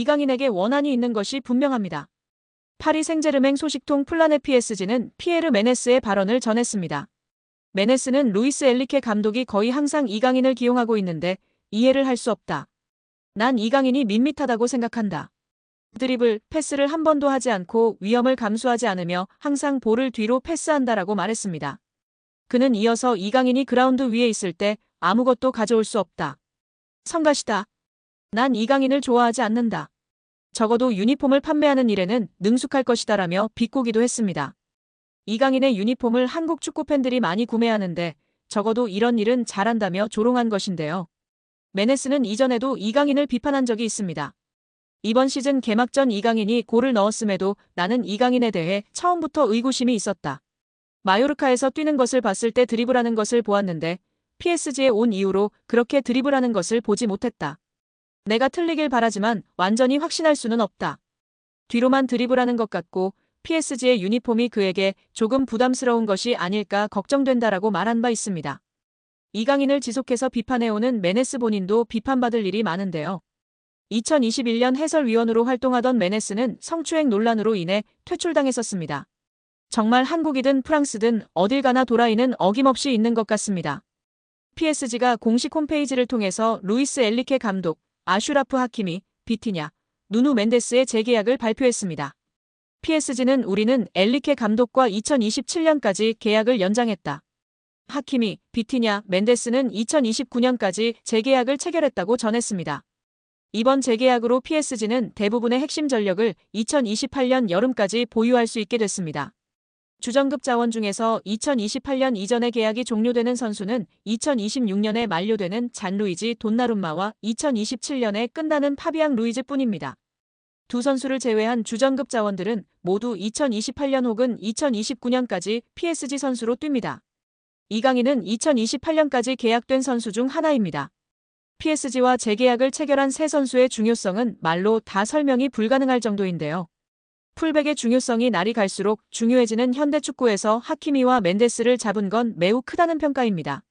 이강인에게 원한이 있는 것이 분명합니다. 파리 생제르맹 소식통 플라넷 PSG는 피에르 메네스의 발언을 전했습니다. 메네스는 루이스 엔리케 감독이 거의 항상 이강인을 기용하고 있는데 이해를 할 수 없다. 난 이강인이 밋밋하다고 생각한다. 드리블, 패스를 한 번도 하지 않고 위험을 감수하지 않으며 항상 볼을 뒤로 패스한다라고 말했습니다. 그는 이어서 이강인이 그라운드 위에 있을 때 아무것도 가져올 수 없다. 성가시다. 난 이강인을 좋아하지 않는다. 적어도 유니폼을 판매하는 일에는 능숙할 것이다라며 비꼬기도 했습니다. 이강인의 유니폼을 한국 축구 팬들이 많이 구매하는데 적어도 이런 일은 잘한다며 조롱한 것인데요. 메네스는 이전에도 이강인을 비판한 적이 있습니다. 이번 시즌 개막 전 이강인이 골을 넣었음에도 나는 이강인에 대해 처음부터 의구심이 있었다. 마요르카에서 뛰는 것을 봤을 때 드리블하는 것을 보았는데 PSG에 온 이후로 그렇게 드리블하는 것을 보지 못했다. 내가 틀리길 바라지만 완전히 확신할 수는 없다. 뒤로만 드리블하는 것 같고 PSG의 유니폼이 그에게 조금 부담스러운 것이 아닐까 걱정된다라고 말한 바 있습니다. 이강인을 지속해서 비판해오는 메네스 본인도 비판받을 일이 많은데요. 2021년 해설위원으로 활동하던 메네스는 성추행 논란으로 인해 퇴출당했었습니다. 정말 한국이든 프랑스든 어딜 가나 도라이는 어김없이 있는 것 같습니다. PSG가 공식 홈페이지를 통해서 루이스 엔리케 감독, 아슈라프 하키미, 비티냐, 누누 멘데스의 재계약을 발표했습니다. PSG는 우리는 엔리케 감독과 2027년까지 계약을 연장했다. 하키미, 비티냐, 멘데스는 2029년까지 재계약을 체결했다고 전했습니다. 이번 재계약으로 PSG는 대부분의 핵심 전력을 2028년 여름까지 보유할 수 있게 됐습니다. 주전급 자원 중에서 2028년 이전에 계약이 종료되는 선수는 2026년에 만료되는 잔루이지 돈나룸마와 2027년에 끝나는 파비앙 루이즈뿐입니다. 두 선수를 제외한 주전급 자원들은 모두 2028년 혹은 2029년까지 PSG 선수로 뜁니다. 이강인은 2028년까지 계약된 선수 중 하나입니다. PSG와 재계약을 체결한 세 선수의 중요성은 말로 다 설명이 불가능할 정도인데요. 풀백의 중요성이 날이 갈수록 중요해지는 현대축구에서 하키미와 멘데스를 잡은 건 매우 크다는 평가입니다.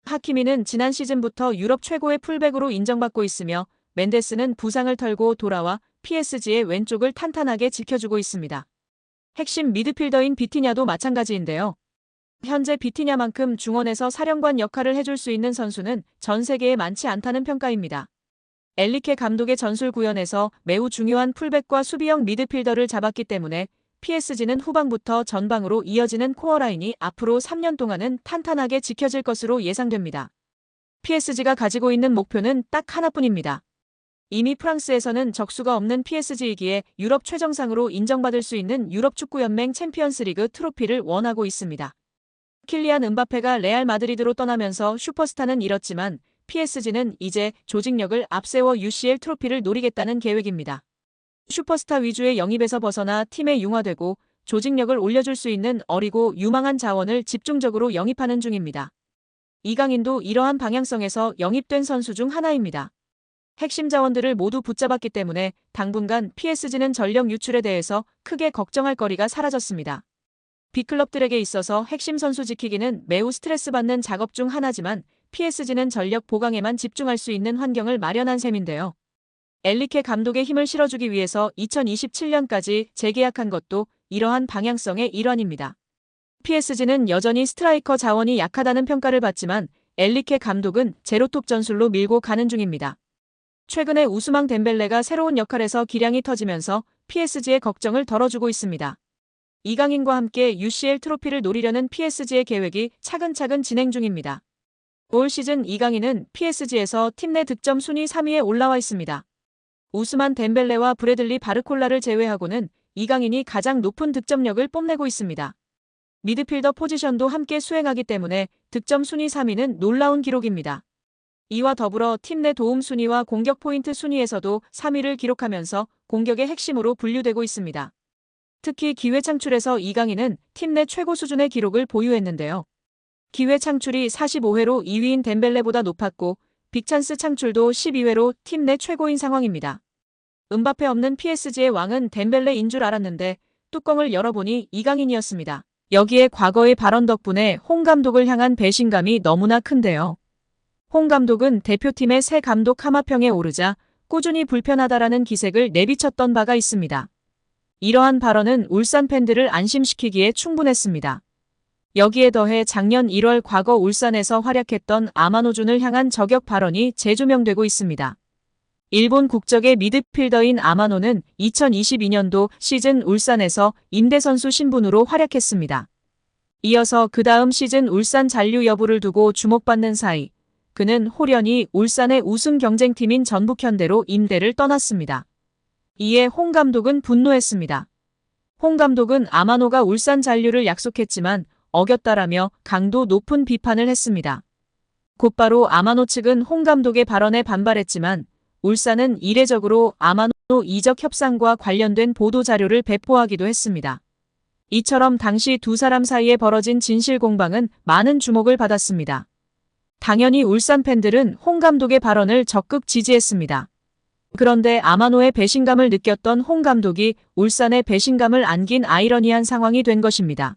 하키미는 지난 시즌부터 유럽 최고의 풀백으로 인정받고 있으며 멘데스는 부상을 털고 돌아와 PSG의 왼쪽을 탄탄하게 지켜주고 있습니다. 핵심 미드필더인 비티냐도 마찬가지인데요. 현재 비티냐만큼 중원에서 사령관 역할을 해줄 수 있는 선수는 전 세계에 많지 않다는 평가입니다. 엔리케 감독의 전술 구현에서 매우 중요한 풀백과 수비형 미드필더를 잡았기 때문에 PSG는 후방부터 전방으로 이어지는 코어라인이 앞으로 3년 동안은 탄탄하게 지켜질 것으로 예상됩니다. PSG가 가지고 있는 목표는 딱 하나뿐입니다. 이미 프랑스에서는 적수가 없는 PSG이기에 유럽 최정상으로 인정받을 수 있는 유럽축구연맹 챔피언스리그 트로피를 원하고 있습니다. 킬리안 은바페가 레알 마드리드로 떠나면서 슈퍼스타는 잃었지만 PSG는 이제 조직력을 앞세워 UCL 트로피를 노리겠다는 계획입니다. 슈퍼스타 위주의 영입에서 벗어나 팀에 융화되고 조직력을 올려줄 수 있는 어리고 유망한 자원을 집중적으로 영입하는 중입니다. 이강인도 이러한 방향성에서 영입된 선수 중 하나입니다. 핵심 자원들을 모두 붙잡았기 때문에 당분간 PSG는 전력 유출에 대해서 크게 걱정할 거리가 사라졌습니다. B클럽들에게 있어서 핵심 선수 지키기는 매우 스트레스 받는 작업 중 하나지만 PSG는 전력 보강에만 집중할 수 있는 환경을 마련한 셈인데요. 엔리케 감독의 힘을 실어주기 위해서 2027년까지 재계약한 것도 이러한 방향성의 일환입니다. PSG는 여전히 스트라이커 자원이 약하다는 평가를 받지만 엔리케 감독은 제로톱 전술로 밀고 가는 중입니다. 최근에 우스망 덴벨레가 새로운 역할에서 기량이 터지면서 PSG의 걱정을 덜어주고 있습니다. 이강인과 함께 UCL 트로피를 노리려는 PSG의 계획이 차근차근 진행 중입니다. 올 시즌 이강인은 PSG에서 팀 내 득점 순위 3위에 올라와 있습니다. 우스만 덴벨레와 브래들리 바르콜라를 제외하고는 이강인이 가장 높은 득점력을 뽐내고 있습니다. 미드필더 포지션도 함께 수행하기 때문에 득점 순위 3위는 놀라운 기록입니다. 이와 더불어 팀 내 도움 순위와 공격 포인트 순위에서도 3위를 기록하면서 공격의 핵심으로 분류되고 있습니다. 특히 기회 창출에서 이강인은 팀 내 최고 수준의 기록을 보유했는데요. 기회 창출이 45회로 2위인 덴벨레보다 높았고 빅찬스 창출도 12회로 팀 내 최고인 상황입니다. 은바페 없는 PSG의 왕은 덴벨레인 줄 알았는데 뚜껑을 열어보니 이강인이었습니다. 여기에 과거의 발언 덕분에 홍 감독을 향한 배신감이 너무나 큰데요. 홍 감독은 대표팀의 새 감독 하마평에 오르자 꾸준히 불편하다라는 기색을 내비쳤던 바가 있습니다. 이러한 발언은 울산 팬들을 안심시키기에 충분했습니다. 여기에 더해 작년 1월 과거 울산에서 활약했던 아마노준을 향한 저격 발언이 재조명되고 있습니다. 일본 국적의 미드필더인 아마노는 2022년도 시즌 울산에서 임대선수 신분으로 활약했습니다. 이어서 그 다음 시즌 울산 잔류 여부를 두고 주목받는 사이 그는 홀연히 울산의 우승 경쟁팀인 전북현대로 임대를 떠났습니다. 이에 홍 감독은 분노했습니다. 홍 감독은 아마노가 울산 잔류를 약속했지만 어겼다라며 강도 높은 비판을 했습니다. 곧바로 아마노 측은 홍 감독의 발언에 반발했지만 울산은 이례적으로 아마노 이적 협상과 관련된 보도자료를 배포하기도 했습니다. 이처럼 당시 두 사람 사이에 벌어진 진실 공방은 많은 주목을 받았습니다. 당연히 울산 팬들은 홍 감독의 발언을 적극 지지했습니다. 그런데 아마노의 배신감을 느꼈던 홍 감독이 울산의 배신감을 안긴 아이러니한 상황이 된 것입니다.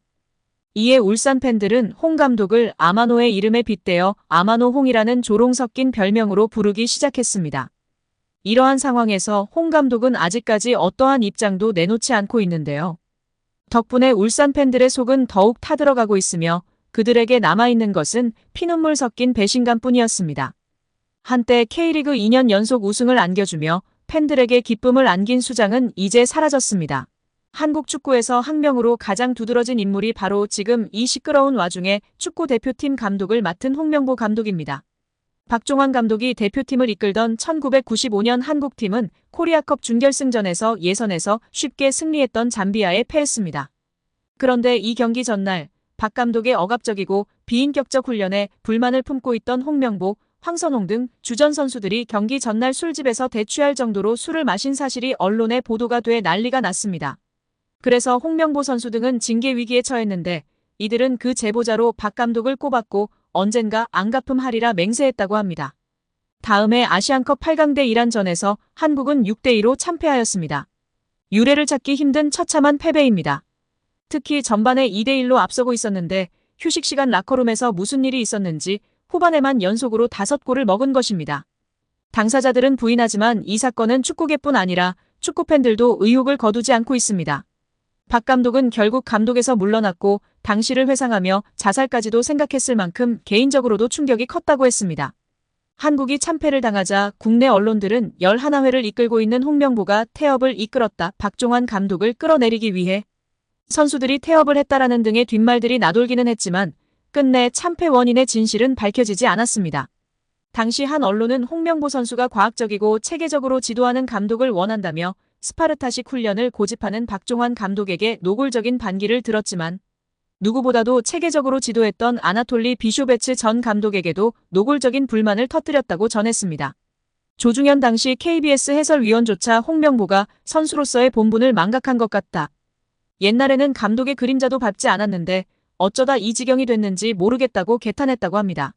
이에 울산 팬들은 홍 감독을 아마노의 이름에 빗대어 아마노홍이라는 조롱 섞인 별명으로 부르기 시작했습니다. 이러한 상황에서 홍 감독은 아직까지 어떠한 입장도 내놓지 않고 있는데요. 덕분에 울산 팬들의 속은 더욱 타들어가고 있으며 그들에게 남아있는 것은 피눈물 섞인 배신감뿐이었습니다. 한때 K리그 2년 연속 우승을 안겨주며 팬들에게 기쁨을 안긴 수장은 이제 사라졌습니다. 한국 축구에서 학명으로 가장 두드러진 인물이 바로 지금 이 시끄러운 와중에 축구 대표팀 감독을 맡은 홍명보 감독입니다. 박종환 감독이 대표팀을 이끌던 1995년 한국팀은 코리아컵 준결승전에서 예선에서 쉽게 승리했던 잠비아에 패했습니다. 그런데 이 경기 전날 박 감독의 억압적이고 비인격적 훈련에 불만을 품고 있던 홍명보, 황선홍 등 주전 선수들이 경기 전날 술집에서 대취할 정도로 술을 마신 사실이 언론에 보도가 돼 난리가 났습니다. 그래서 홍명보 선수 등은 징계 위기에 처했는데 이들은 그 제보자로 박 감독을 꼽았고 언젠가 안 갚음하리라 맹세했다고 합니다. 다음해 아시안컵 8강 대 이란전에서 한국은 6대2로 참패하였습니다. 유례를 찾기 힘든 처참한 패배입니다. 특히 전반에 2대1로 앞서고 있었는데 휴식 시간 라커룸에서 무슨 일이 있었는지 후반에만 연속으로 5골을 먹은 것입니다. 당사자들은 부인하지만 이 사건은 축구계뿐 아니라 축구팬들도 의혹을 거두지 않고 있습니다. 박 감독은 결국 감독에서 물러났고 당시를 회상하며 자살까지도 생각했을 만큼 개인적으로도 충격이 컸다고 했습니다. 한국이 참패를 당하자 국내 언론들은 11회를 이끌고 있는 홍명보가 태업을 이끌었다. 박종환 감독을 끌어내리기 위해 선수들이 태업을 했다라는 등의 뒷말들이 나돌기는 했지만 끝내 참패 원인의 진실은 밝혀지지 않았습니다. 당시 한 언론은 홍명보 선수가 과학적이고 체계적으로 지도하는 감독을 원한다며 스파르타식 훈련을 고집하는 박종환 감독에게 노골적인 반기를 들었지만 누구보다도 체계적으로 지도했던 아나톨리 비쇼베츠 전 감독에게도 노골적인 불만을 터뜨렸다고 전했습니다. 조중현 당시 KBS 해설위원조차 홍명보가 선수로서의 본분을 망각한 것 같다. 옛날에는 감독의 그림자도 밟지 않았는데 어쩌다 이 지경이 됐는지 모르겠다고 개탄했다고 합니다.